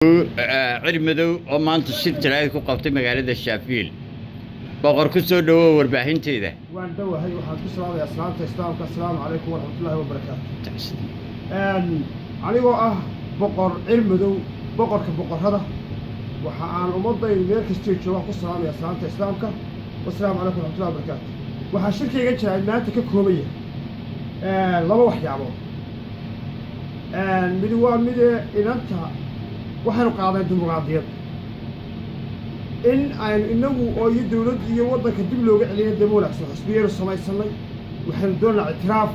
cirmadow oo maanta shir jaraa'id ku qabtay magaalada Shaafiil boqor ku soo dhawo warbaahinteeda waan dhawahay waxaan ku salaamayaa salaanta islaamka assalaamu calaykum waraxmatullaahi wabarakaatuh anigoo ah boqor cirmadow boqorka boqorada waxa aan ummadayda meel kasta jooga ku salaamayaa salaanta islaamka assalaamu calaykum waraxmatullaahi wabarakaatuh waxa shirkayga jaraa'id maanta ka koobaya laba waxyaabood mid waa mid inanta waxaanu qaaday dimuqraadiyad in aynu inagu oo iyo dawladda iyo waddanka dib looga celiyay dib wanaagsan xisbiyadu samaysanay waxaanu doonaa ictiraaf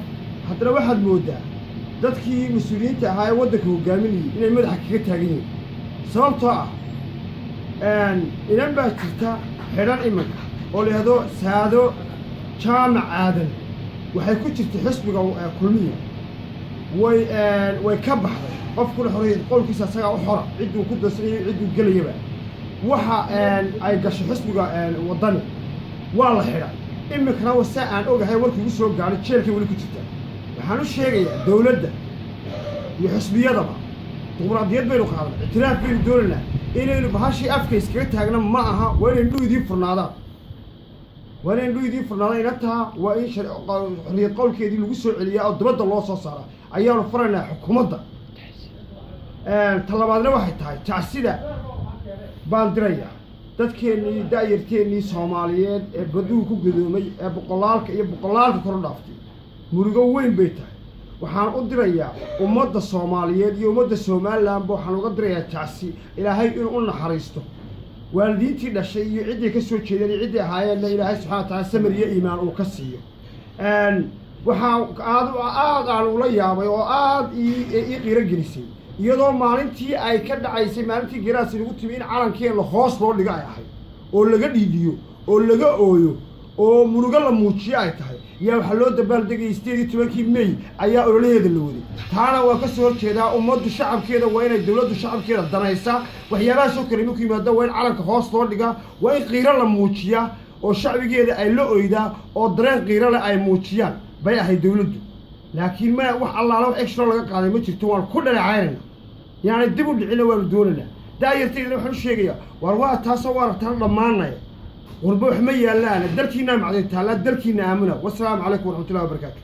haddana waxaad moodaa dadkii mas-uuliyiinta ahaa ee waddanka hogaaminayay inay madaxa kaga taagan yihiin sababtoo ah inan baa jirta xidhan iminka oo la yidhahdo saado jaamac aadan waxay ku jirtay xisbiga kulmiya way ka baxday qofkuna xorriyad qowlkiisa asagaa u xora cidduu ku dansanayo cidduu gelayaba waxa ay gashay xisbiga waddani waa la xidhay iminkana wase aan ogahay warkii ugu soo gaadhay jeelkay weli ku jirtaa waxaan u sheegayaa dawladda iyo xisbiyadaba dimuqraadiyad baynu qaadan ictiraaf baynu doonaynaa inaynu bahashii afka iskaga taagna ma aha waa inaynu dhu idiin furnaadaan inantaa waa in xorriyad qowlkeedii lagu soo celiyaa oo dibadda loo soo saaraa ayaanu furaynaa xukuumadda talabaadna waxay tahay tacsida baan dirayaa dadkeennii da'yarteennii soomaaliyeed ee baduhu ku gadoomay ee boqolaalka kor u dhaaftay murugo weyn bay tahay waxaan u dirayaa ummadda soomaaliyeed iyo ummadda somalilanba waxaan uga dirayaa tacsi ilaahay inuu u naxariisto waalidiintii dhashay iyo ciddii ka soo jeedeen iyo ciddii ahaayeenna ilaahay subxana wa taala samir iyo iimaan uu ka siiyo waxaa aad aan ula yaabay oo aad ii qiiro gelisay iyadoo maalintii ay ka dhacaysay maalintii garaasi lagu timi in calankeenna hoos loo dhigo ay ahayd oo laga dhiidiyo oo laga ooyo oo murugo la muujiyo ay tahay yaa waxaa loo dabaaldegayay 18 May ayaa ololaheeda la waday taana waa ka soo horjeedaa ummaddu shacabkeeda waa inay dawladdu shacabkeeda danaysaa waxyaabahaas oo kale markuu yimaado waa in calanka hoos loo dhigaa waa in qiiro la muujiyaa oo shacbigeeda ay la oydaa oo dareen qiiro leh ay muujiyaan bay ahayd dawladdu laakiin ma wax allaala wax extra laga qaaday ma jirto waan ku dhaleecaynayna yaani dib u dhicina waanu doonaynaa daayarteedana waxaan u sheegayaa war waa taasoo waa rabtaan dhammaanaya warba wax ma yaalaan dalkiina macdin taala dalkiina aamuna wassalaamu calaykum waraxmatullaahi wabarakaatuh